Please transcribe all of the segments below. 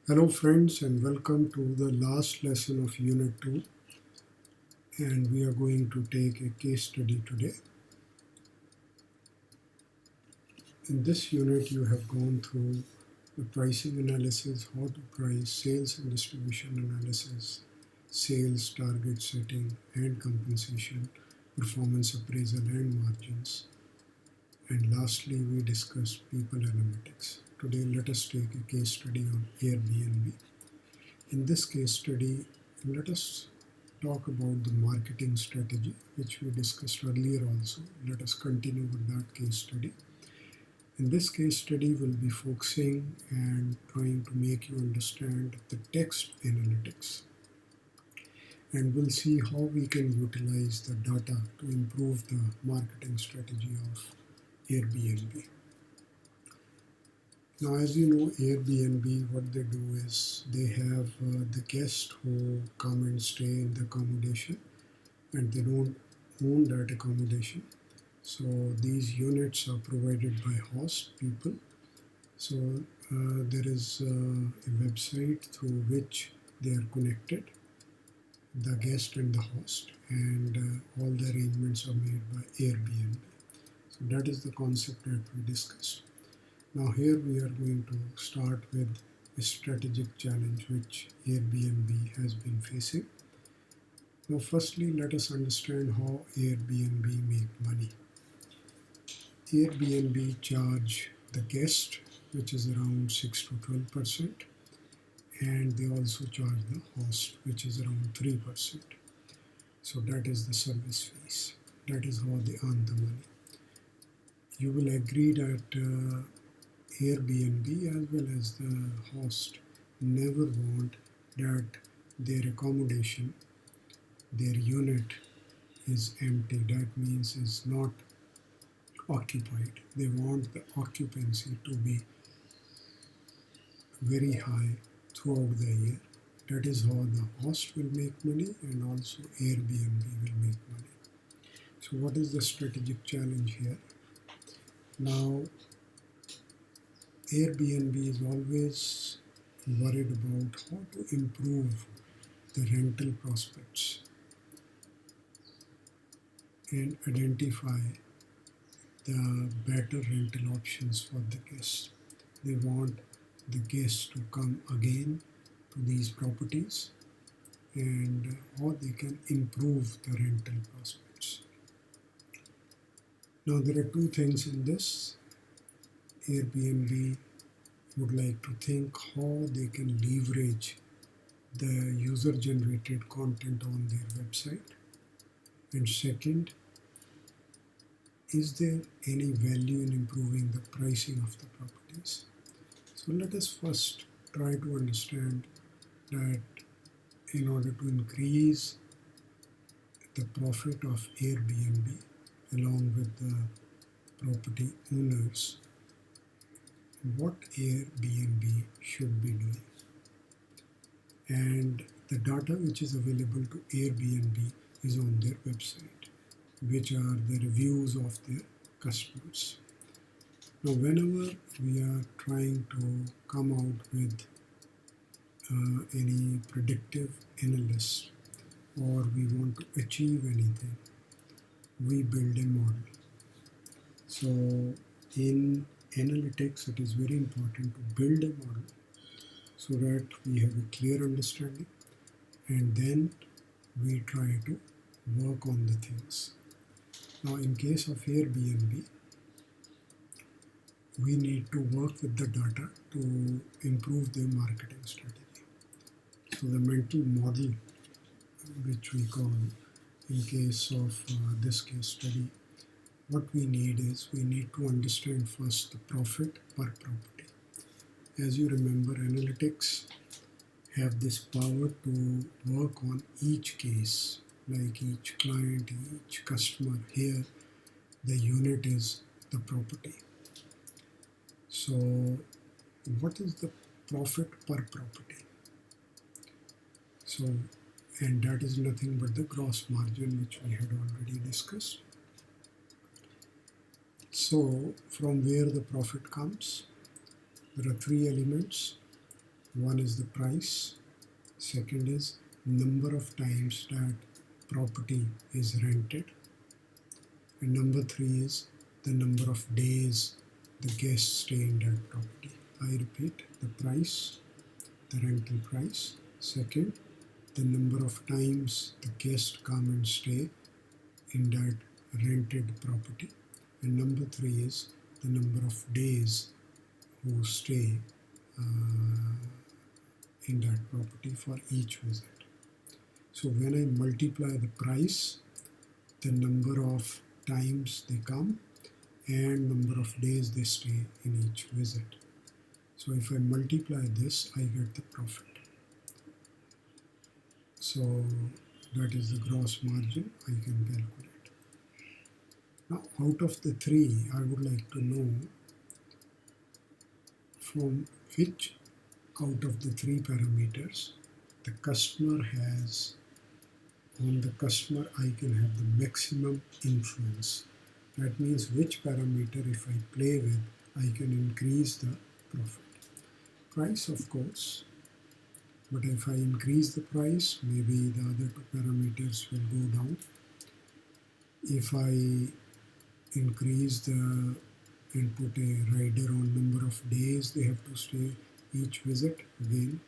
Hello friends and welcome to the last lesson of Unit 2, and we are going to take a case study today. In this unit you have gone through the pricing analysis, how to price, sales and distribution analysis, sales target setting and compensation, performance appraisal and margins, and lastly we discussed people analytics. Today let us take a case study on Airbnb. In this case study, let us talk about the marketing strategy, which we discussed earlier also. Let us continue with that case study. In this case study, we'll be focusing and trying to make you understand the text analytics. And we'll see how we can utilize the data to improve the marketing strategy of Airbnb. Now, as you know, Airbnb, what they do is they have the guests who come and stay in the accommodation, and they don't own that accommodation. So these units are provided by host people. So there is a website through which they are connected, the guest and the host, and all the arrangements are made by Airbnb. So that is the concept that we discussed. Now here we are going to start with a strategic challenge which Airbnb has been facing. Now firstly, let us understand how Airbnb make money. Airbnb charge the guest, which is around 6 to 12%, and they also charge the host, which is around 3%. So that is the service fees. That is how they earn the money. You will agree that Airbnb as well as the host never want that their accommodation, their unit is empty. That means is not occupied. They want the occupancy to be very high throughout the year. That is how the host will make money and also Airbnb will make money. So what is the strategic challenge here? Now Airbnb is always worried about how to improve the rental prospects and identify the better rental options for the guests. They want the guests to come again to these properties and how they can improve the rental prospects. Now there are two things in this. Airbnb would like to think how they can leverage the user-generated content on their website. And second, is there any value in improving the pricing of the properties? So let us first try to understand that in order to increase the profit of Airbnb along with the property owners, what Airbnb should be doing. And the data which is available to Airbnb is on their website, which are the reviews of their customers. Now, whenever we are trying to come out with any predictive analysis or we want to achieve anything, we build a model. So in analytics, it is very important to build a model so that we have a clear understanding and then we try to work on the things. Now in case of Airbnb, we need to work with the data to improve their marketing strategy. So the mental model, which we call in case of this case study, what we need is we need to understand first the profit per property. As you remember, analytics have this power to work on each case, like each client, each customer. Here, the unit is the property. So what is the profit per property? So, and that is nothing but the gross margin, which we had already discussed. So from where the profit comes, there are three elements. One is the price, second is number of times that property is rented, and number three is the number of days the guests stay in that property. I repeat, the price, the rental price, second, the number of times the guests come and stay in that rented property, and number three is the number of days who stay in that property for each visit. So when I multiply the price, the number of times they come, and number of days they stay in each visit. So if I multiply this, I get the profit. So that is the gross margin I can calculate. Now out of the three, I would like to know from which out of the three parameters the customer has, on the customer I can have the maximum influence. That means which parameter if I play with, I can increase the profit. Price, of course, but if I increase the price, maybe the other two parameters will go down. If I increase the and put a rider on number of days they have to stay each visit, again.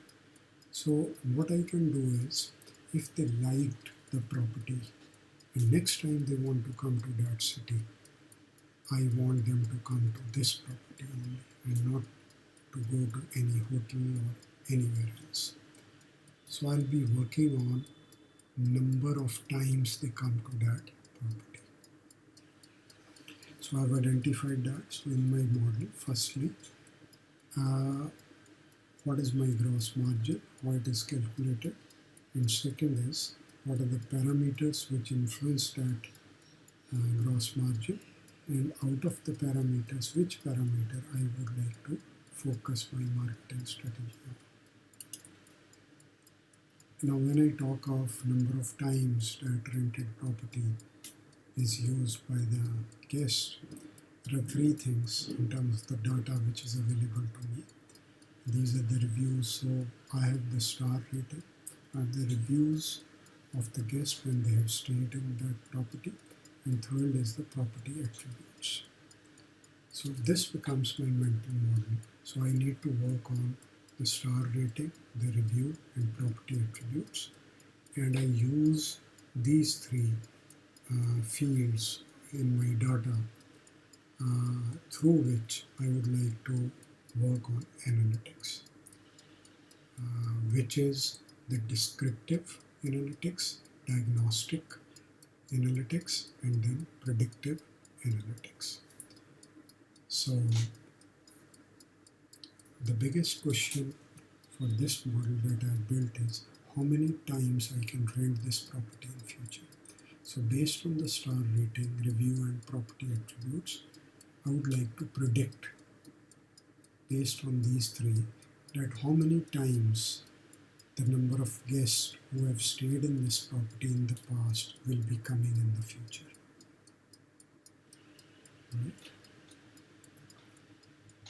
So what I can do is, if they liked the property and next time they want to come to that city, I want them to come to this property only and not to go to any hotel or anywhere else. So I'll be working on number of times they come to that property. So I've identified that. So in my model, firstly, what is my gross margin, how it is calculated, and second is what are the parameters which influence that gross margin, and out of the parameters, which parameter I would like to focus my marketing strategy on. Now when I talk of number of times that rented property is used by the guest, there are three things in terms of the data which is available to me. These are the reviews, so I have the star rating, I have the reviews of the guests when they have stayed in that property, and third is the property attributes. So this becomes my mental model. So I need to work on the star rating, the review, and property attributes, and I use these three fields in my data through which I would like to work on analytics, which is the descriptive analytics, diagnostic analytics, and then predictive analytics. So the biggest question for this model that I built is how many times I can rent this property in future. So based on the star rating, review, and property attributes, I would like to predict, based on these three, that how many times the number of guests who have stayed in this property in the past will be coming in the future. Right?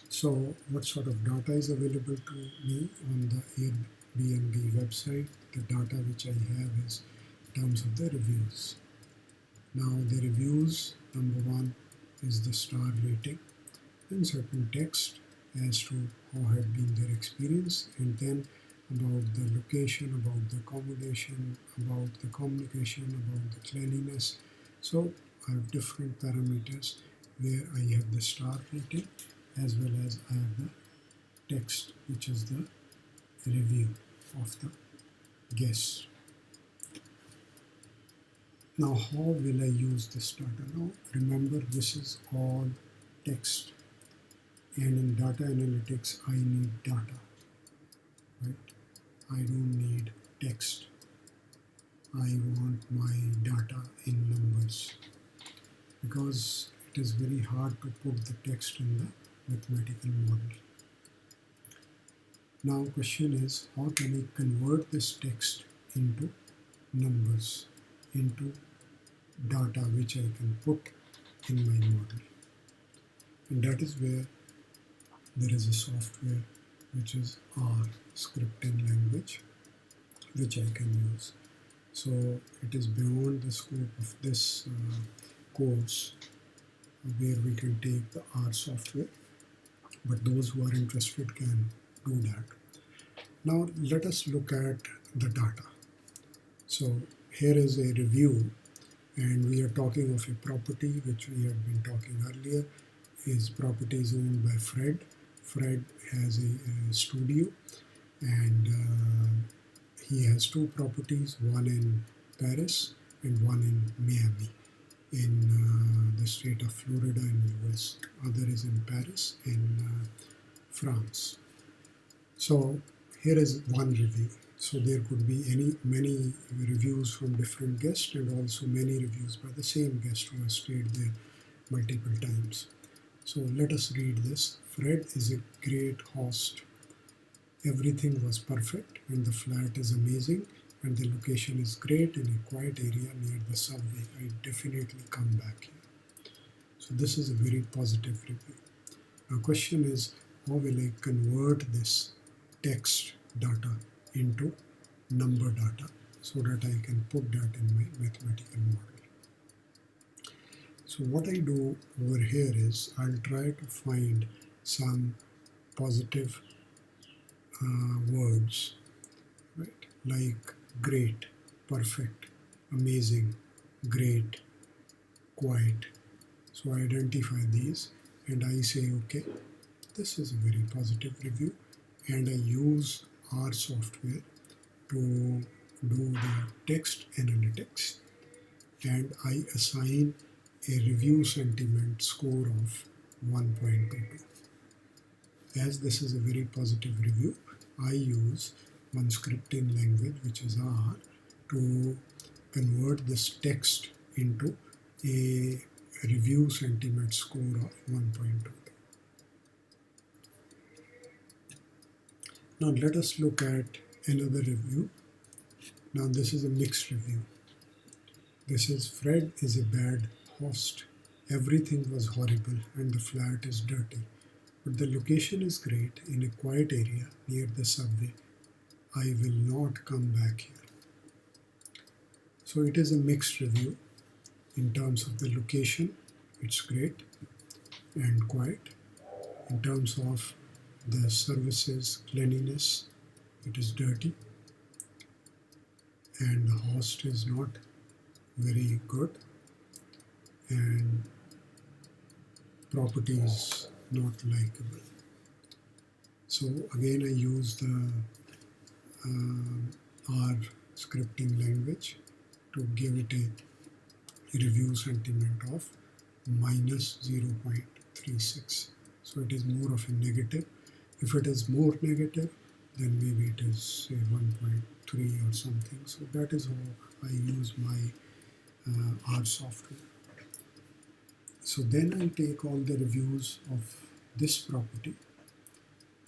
So what sort of data is available to me on the Airbnb website? The data which I have is in terms of the reviews. Now the reviews, number one is the star rating, and certain text as to how had been their experience, and then about the location, about the accommodation, about the communication, about the cleanliness. So I have different parameters where I have the star rating as well as I have the text, which is the review of the guests. Now how will I use this data? Now remember, this is all text, and in data analytics I need data, right? I don't need text. I want my data in numbers, because it is very hard to put the text in the mathematical model. Now question is, how can I convert this text into numbers, into data which I can put in my model? And that is where there is a software which is R scripting language, which I can use. So it is beyond the scope of this course where we can take the R software, but those who are interested can do that. Now let us look at the data. So here is a review, and we are talking of a property which we had been talking earlier. His property is owned by Fred. Fred has a studio, and he has two properties, one in Paris and one in Miami in the state of Florida in US. Other is in Paris in France. So here is one review. So there could be many reviews from different guests, and also many reviews by the same guest who has stayed there multiple times. So let us read this. Fred is a great host. Everything was perfect, and the flat is amazing, and the location is great in a quiet area near the subway. I definitely come back here. So this is a very positive review. Now question is, how will I convert this text data into number data so that I can put that in my mathematical model? So what I do over here is I'll try to find some positive words, right? Like great, perfect, amazing, great, quiet. So I identify these and I say, okay, this is a very positive review, and I use R software to do the text analytics, and I assign a review sentiment score of 1.22. As this is a very positive review, I use one scripting language, which is R, to convert this text into a review sentiment score of 1.2. Now let us look at another review. Now this is a mixed review. This is Fred is a bad host. Everything was horrible and the flat is dirty. But the location is great in a quiet area near the subway. I will not come back here. So it is a mixed review. In terms of the location, it's great and quiet. In terms of the services, cleanliness, it is dirty. And the host is not very good. And property is not likable. So again, I use the R scripting language to give it a review sentiment of minus 0.36. So it is more of a negative. If it is more negative, then maybe it is say 1.3 or something. So that is how I use my R software. So then I take all the reviews of this property,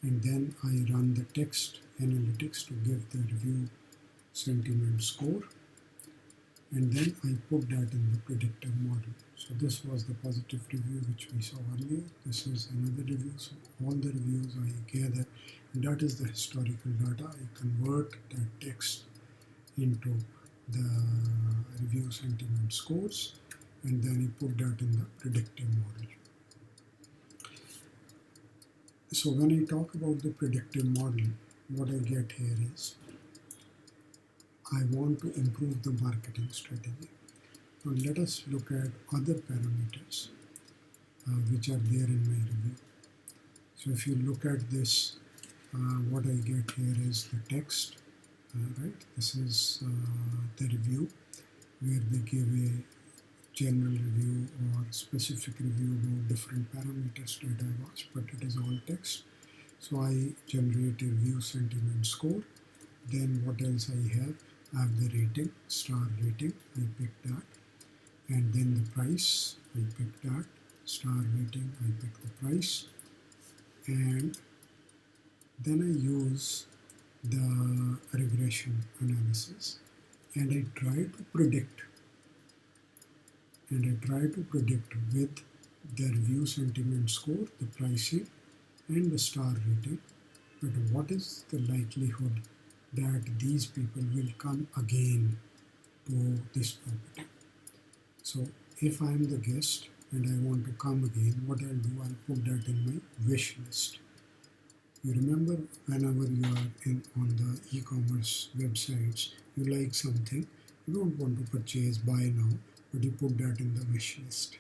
and then I run the text analytics to give the review sentiment score, and then I put that in the predictive model. So this was the positive review which we saw earlier. This is another review. So all the reviews I gather, and that is the historical data. I convert that text into the review sentiment scores, and then I put that in the predictive model. So when I talk about the predictive model, what I get here is I want to improve the marketing strategy. Now let us look at other parameters which are there in my review. So if you look at this, what I get here is the text, right? This is the review where they give a general review or specific review about different parameters that I watch, but it is all text. So I generate a review sentiment score. Then what else I have? I have the rating, star rating, I pick that. And then the price, I pick that. Star rating, I pick the price. And then I use the regression analysis, and I try to predict. And I try to predict with the review sentiment score, the pricing, and the star rating, but what is the likelihood that these people will come again to this property? So if I am the guest and I want to come again, what I'll do, I'll put that in my wish list. You remember whenever you are on the e-commerce websites, you like something, you don't want to purchase, buy now, but you put that in the wish list.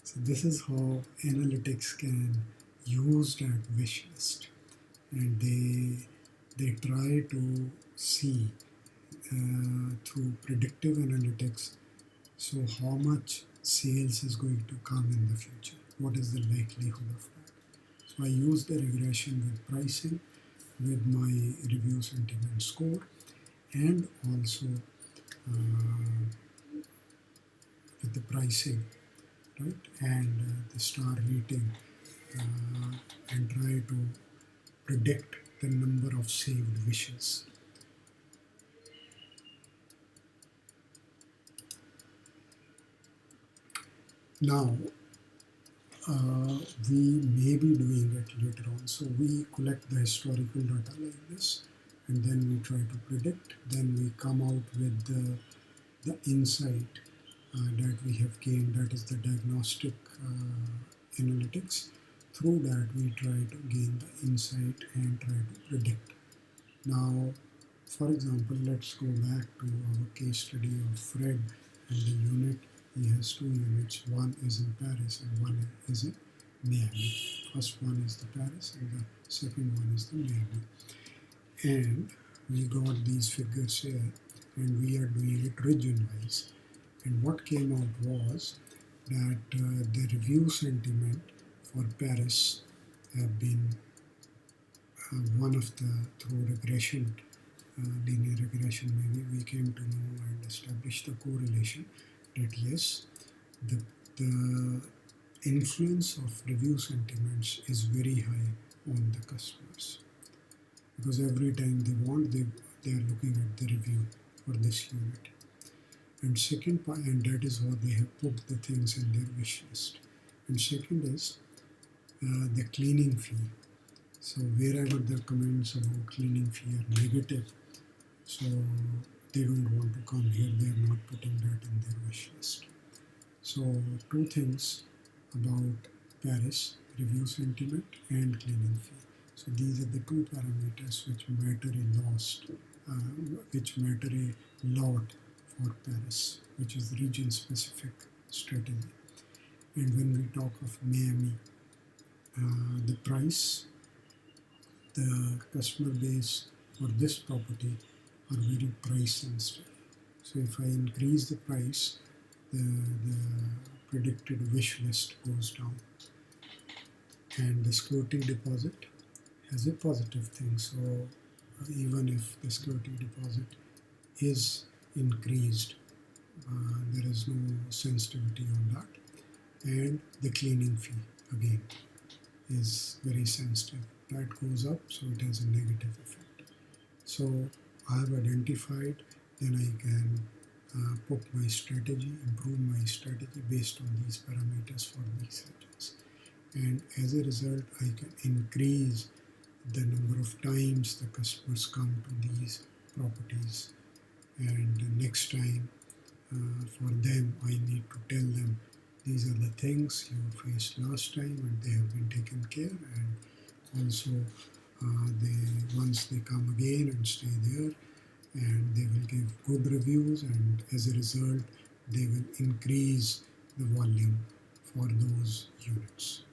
So this is how analytics can use that wish list, and they try to see through predictive analytics. So how much sales is going to come in the future? What is the likelihood of that? So I use the regression with pricing, with my review sentiment score, and also with the pricing, right? And the star rating, and try to predict the number of saved wishes. Now, we may be doing it later on. So we collect the historical data like this, and then we try to predict. Then we come out with the insight that we have gained, that is the diagnostic analytics. Through that, we try to gain the insight and try to predict. Now, for example, let's go back to our case study of Fred and the unit. He has two units. One is in Paris and one is in Miami. First one is the Paris and the second one is the Miami. And we got these figures here, and we are doing it region-wise. And what came out was that the review sentiment for Paris have been one of the, through regression, linear regression maybe, we came to know and establish the correlation that yes, the influence of review sentiments is very high on the customers, because every time they want, they are looking at the review for this unit. And second part, and that is how they have put the things in their wish list. And second is the cleaning fee. So wherever the comments about cleaning fee are negative, so they don't want to come here, they are not putting that in their wish list. So two things about Paris: review sentiment and cleaning fee. So these are the two parameters which matter a lot for Paris, which is region specific strategy. And when we talk of Miami, the price, the customer base for this property are very price sensitive. So if I increase the price, the predicted wish list goes down. And the security deposit has a positive thing. So even if the security deposit is increased, there is no sensitivity on that. And the cleaning fee again is very sensitive. That goes up, so it has a negative effect. So I have identified, then I can put my strategy, improve my strategy based on these parameters for these regions. And as a result, I can increase the number of times the customers come to these properties. And the next time, for them, I need to tell them these are the things you faced last time and they have been taken care. And also, once they come again and stay there, and they will give good reviews, and as a result, they will increase the volume for those units.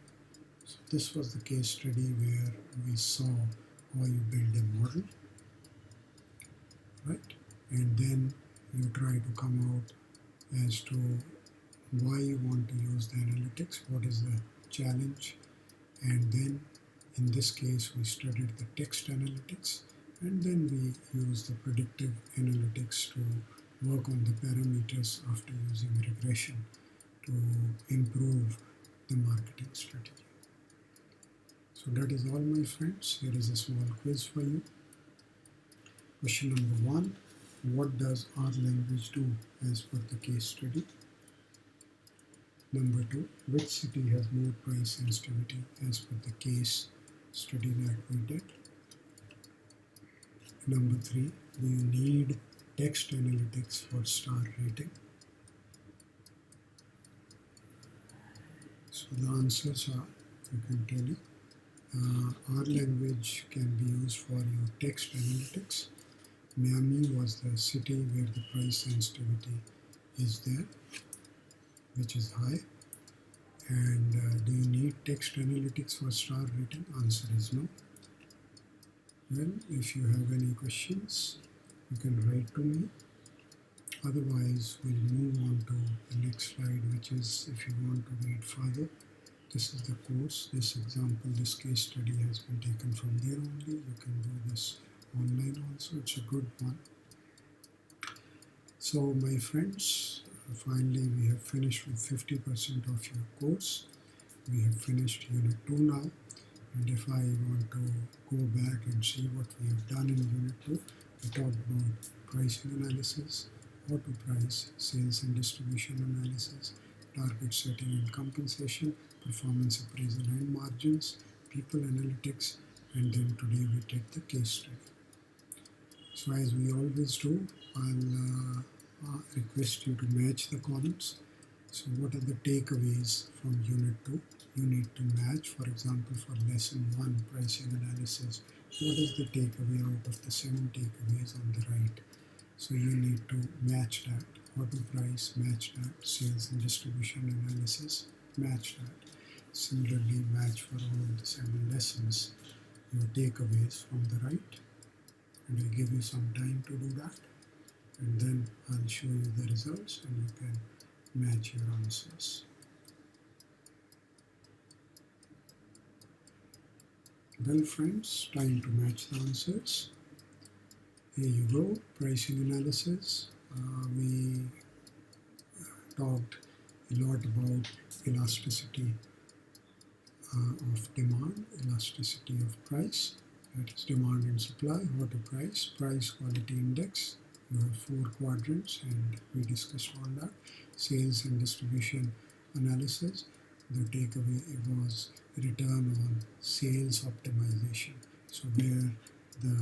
So this was the case study where we saw how you build a model, right? And then you try to come out as to why you want to use the analytics, what is the challenge, and then in this case we studied the text analytics, and then we use the predictive analytics to work on the parameters after using regression to improve the marketing strategy. So that is all, my friends. Here is a small quiz for you. Question number 1. What does R language do as per the case study? Number 2. Which city has more price sensitivity as per the case study that we did? Number 3, do you need text analytics for star rating? So the answers are, I can tell you, our language can be used for your text analytics. Miami was the city where the price sensitivity is there, which is high. And do you need text analytics for star rating? Answer is no. Well, if you have any questions, you can write to me. Otherwise, we'll move on to the next slide, which is if you want to read further. This is the course. This example, this case study has been taken from there only. You can do this online also. It's a good one. So my friends, finally we have finished with 50% of your course. We have finished Unit 2 now. And if I want to go back and see what we have done in Unit 2, we talked about pricing analysis, auto price, sales and distribution analysis, target setting and compensation, performance appraisal and margins, people analytics, and then today we take the case study. So as we always do, I'll request you to match the columns. So what are the takeaways from Unit 2? You need to match, for example, for Lesson 1, pricing analysis. What is the takeaway out of the 7 takeaways on the right? So you need to match that. Auto price, match that. Sales and distribution analysis, match that. Similarly, match for all the 7 lessons your takeaways from the right. And I give you some time to do that. And then I'll show you the results and you can match your answers. Well friends, time to match the answers. Here you go, pricing analysis. We talked a lot about elasticity of demand, elasticity of price, that is demand and supply, auto price, price quality index. You have 4 quadrants and we discussed all that. Sales and distribution analysis. The takeaway was return on sales optimization. So where the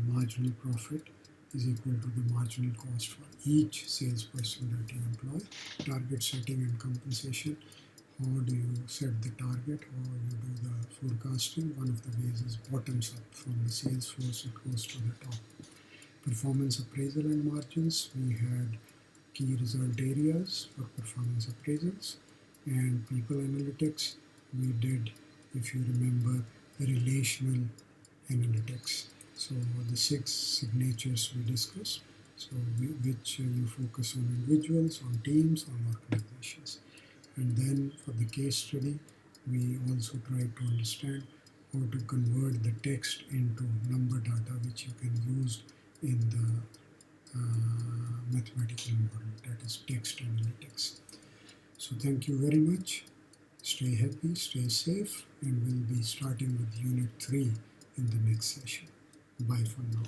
marginal profit is equal to the marginal cost for each salesperson that you employ. Target setting and compensation. How do you set the target? How you do the forecasting? One of the ways is bottoms up. From the sales force, it goes to the top. Performance appraisal and margins. We had key result areas for performance appraisals. And people analytics, we did, if you remember, the relational analytics. So the 6 signatures we discussed. So which you focus on individuals, on teams, on organizations. And then for the case study, we also tried to understand how to convert the text into number data, which you can use in the mathematical model, that is text analytics. So thank you very much. Stay happy, stay safe, and we'll be starting with Unit 3 in the next session. Bye for now.